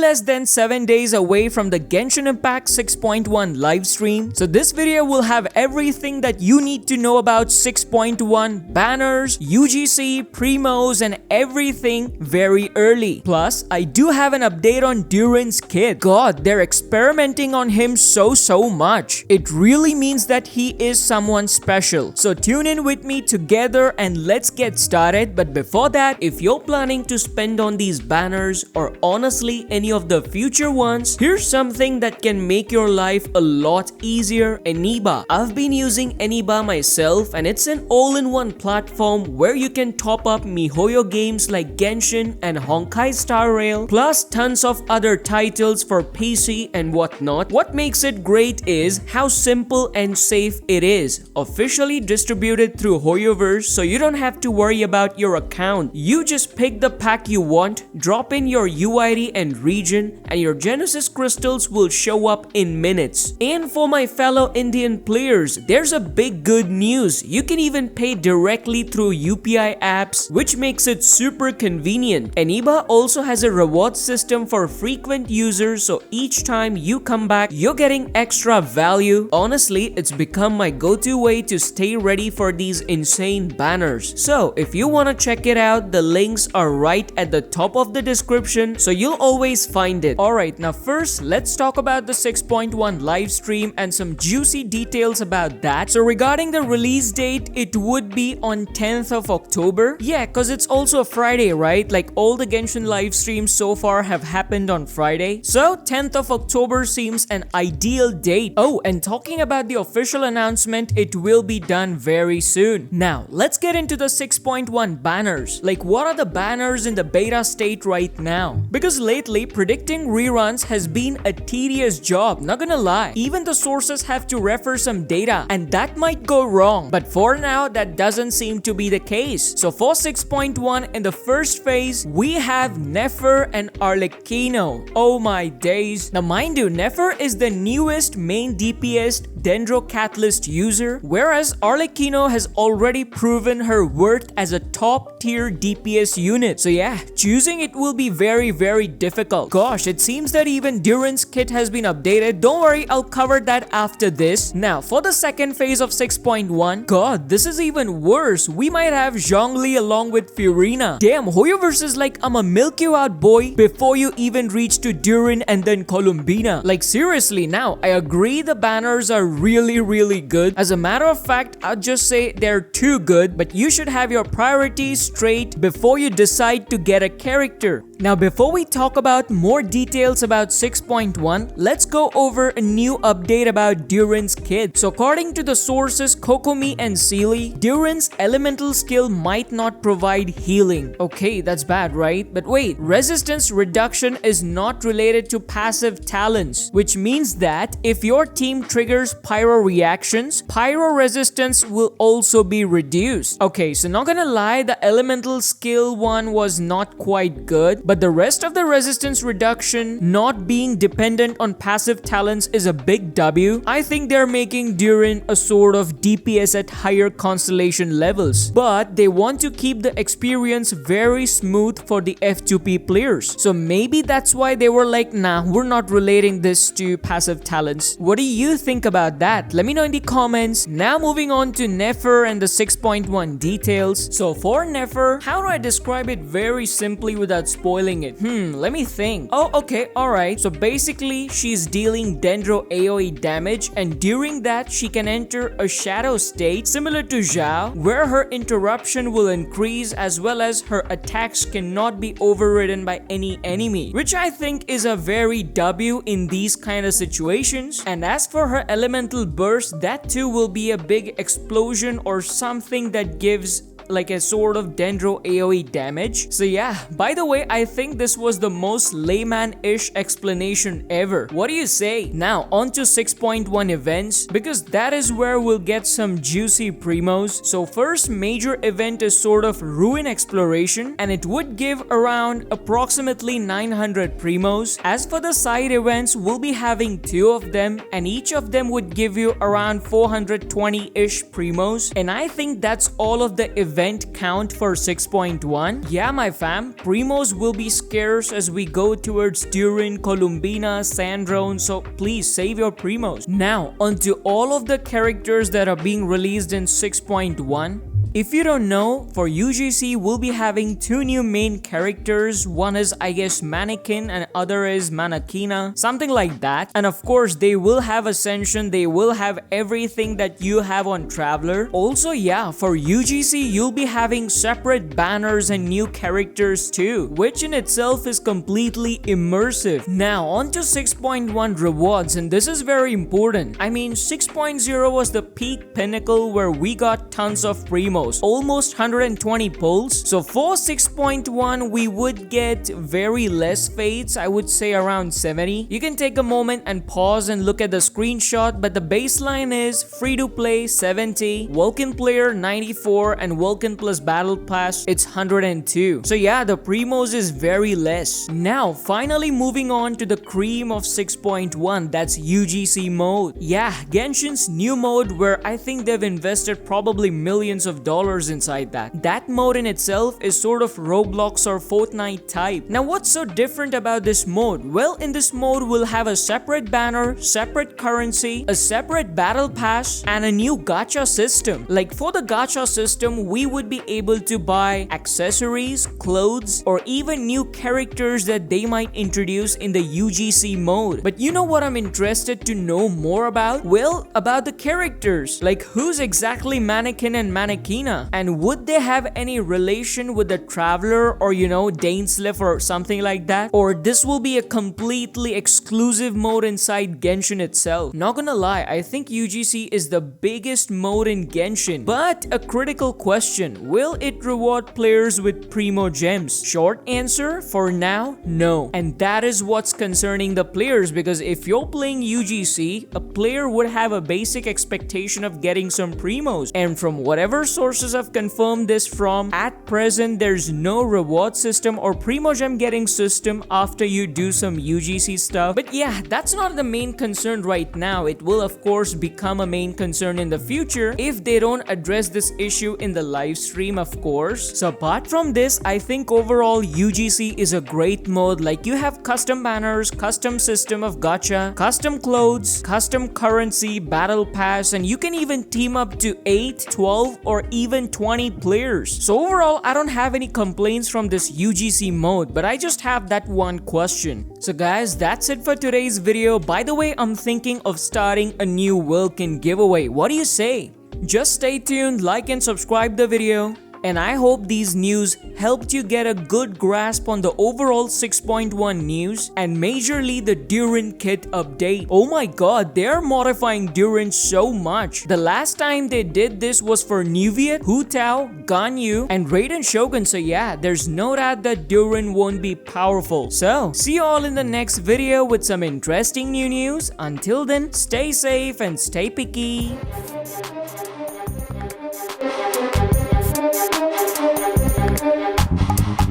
less than 7 days away from the Genshin Impact 6.1 livestream. So this video will have everything that you need to know about 6.1 banners, UGC, primos, and everything very early. Plus, I do have an update on Durin's Kit. God, they're experimenting on him so much. It really means that he is someone special. So tune in with me together and let's get started. But before that, if you're planning to spend on these banners or honestly any of the future ones, here's something that can make your life a lot easier. Eniba. I've been using Eniba myself and it's an all-in-one platform where you can top up MiHoYo games like Genshin and Honkai Star Rail, plus tons of other titles for PC and whatnot. What makes it great is how simple and safe it is. Officially distributed through HoYoverse, so you don't have to worry about your account. You just pick the pack you want, drop in your UID and region, and your Genesis crystals will show up in minutes. And for my fellow Indian players, there's a big good news. You can even pay directly through UPI apps, which makes it super convenient. Eniba also has a reward system for frequent users, so each time you come back, you're getting extra value. Honestly, it's become my go-to way to stay ready for these insane banners. So if you want to check it out, the links are right at the top of the description, so you'll always find it. Alright, now first, let's talk about the 6.1 live stream and some juicy details about that. So regarding the release date, it would be on 10th of October. Yeah, cause it's also a Friday, right? Like all the Genshin live streams so far have happened on Friday. So 10th of October seems an ideal date. Oh, and talking about the official announcement, it will be done very soon. Now, let's get into the 6.1 banners. Like, what are the banners in the beta state right now? Because lately, predicting reruns has been a tedious job, not gonna lie. Even the sources have to refer some data, and that might go wrong. But for now, that doesn't seem to be the case. So for 6.1, in the first phase, we have Nefer and Arlecchino. Oh my days. Now mind you, Nefer is the newest main DPS Dendro Catalyst user, whereas Arlecchino has already proven her worth as a top tier DPS unit. So yeah, choosing it will be very difficult. Gosh, it seems that even Durin's Kit has been updated. Don't worry, I'll cover that after this. Now for the second phase of 6.1, god, this is even worse. We might have Zhongli along with Furina. Damn, HoYoverse is like, I'ma milk you out, boy, before you even reach to Durin and then Columbina. Like seriously, now I agree the banners are really good. As a matter of fact, I'd just say they're too good, but you should have your priorities straight before you decide to get a character. Now before we talk about more details about 6.1, let's go over a new update about Durin's Kit. So according to the sources Kokomi and Sealy, Durin's elemental skill might not provide healing. Okay, that's bad, right? But wait, resistance reduction is not related to passive talents, which means that if your team triggers pyro reactions, pyro resistance will also be reduced. Okay, so not gonna lie, the elemental skill one was not quite good, but the rest of the resistance reduction not being dependent on passive talents is a big W. I think they're making Durin a sort of DPS at higher constellation levels, but they want to keep the experience very smooth for the F2P players. So maybe that's why they were like, nah, we're not relating this to passive talents. What do you think about that? Let me know in the comments. Now moving on to Nefer and the 6.1 details. So for Nefer, how do I describe it very simply without spoiling it? Let me think. Oh, okay, alright. So basically, she's dealing Dendro AoE damage, and during that, she can enter a shadow state similar to Zhao, where her interruption will increase as well as her attacks cannot be overridden by any enemy, which I think is a very W in these kind of situations. And as for her elemental burst, that too will be a big explosion or something that gives like a sort of Dendro AoE damage. So yeah, by the way, I think this was the most layman-ish explanation ever. What do you say? Now on to 6.1 events, because that is where we'll get some juicy primos. So first major event is sort of ruin exploration, and it would give around approximately 900 primos. As for the side events, we'll be having 2 of them, and each of them would give you around 420-ish primos. And I think that's all of the event count for 6.1. Yeah, my fam, primos will be scarce as we go go towards Durin, Columbina, Sandrone, so please save your primos. Now, onto all of the characters that are being released in 6.1. If you don't know, for UGC we'll be having two new main characters. One is, I guess, Mannequin and other is Manakina, something like that. And of course they will have Ascension, they will have everything that you have on Traveler. Also, yeah, for UGC you'll be having separate banners and new characters too, which in itself is completely immersive. Now on to 6.1 rewards, and this is very important. I mean, 6.0 was the peak pinnacle where we got tons of primos, almost 120 pulls. So for 6.1 we would get very less fates, I would say around 70. You can take a moment and pause and look at the screenshot, but the baseline is free to play 70, WeLKIN player 94, and WeLKIN plus battle pass it's 102. So yeah, the primos is very less. Now finally moving on to the cream of 6.1, that's UGC mode. Yeah, Genshin's new mode where I think they've invested probably millions of dollars inside that. That mode in itself is sort of Roblox or Fortnite type. Now what's so different about this mode? Well, in this mode we'll have a separate banner, separate currency, a separate battle pass, and a new gacha system. Like for the gacha system, we would be able to buy accessories, clothes, or even new characters that they might introduce in the UGC mode. But you know what I'm interested to know more about? Well, about the characters. Like who's exactly Mannequin and Mannequina? And would they have any relation with the Traveler or Dainsleif or something like that? Or this will be a completely exclusive mode inside Genshin itself? Not gonna lie, I think UGC is the biggest mode in Genshin. But a critical question, will it reward players with primo gems? Short answer, for now, no. And that is what's concerning the players, because if you're playing UGC, a player would have a basic expectation of getting some primos. And from whatever sources have confirmed this from, at present there's no reward system or primo gem getting system after you do some UGC stuff. But yeah, that's not the main concern right now. It will of course become a main concern in the future if they don't address this issue in the live stream, of course. So apart from this, I think overall UGC is a great mode. Like you have custom banners, custom system of gacha, custom clothes, custom currency, battle pass, and you can even team up to 8, 12, or even 20 players. So overall, I don't have any complaints from this UGC mode, but I just have that one question. So guys, that's it for today's video. By the way, I'm thinking of starting a new WeLKIN giveaway. What do you say? Just stay tuned, like and subscribe the video. And I hope these news helped you get a good grasp on the overall 6.1 news and majorly the Durin Kit update. Oh my god, they are modifying Durin so much. The last time they did this was for Nuviet, Hu Tao, Ganyu, and Raiden Shogun. So yeah, there's no doubt that Durin won't be powerful. So, see you all in the next video with some interesting new news. Until then, stay safe and stay picky.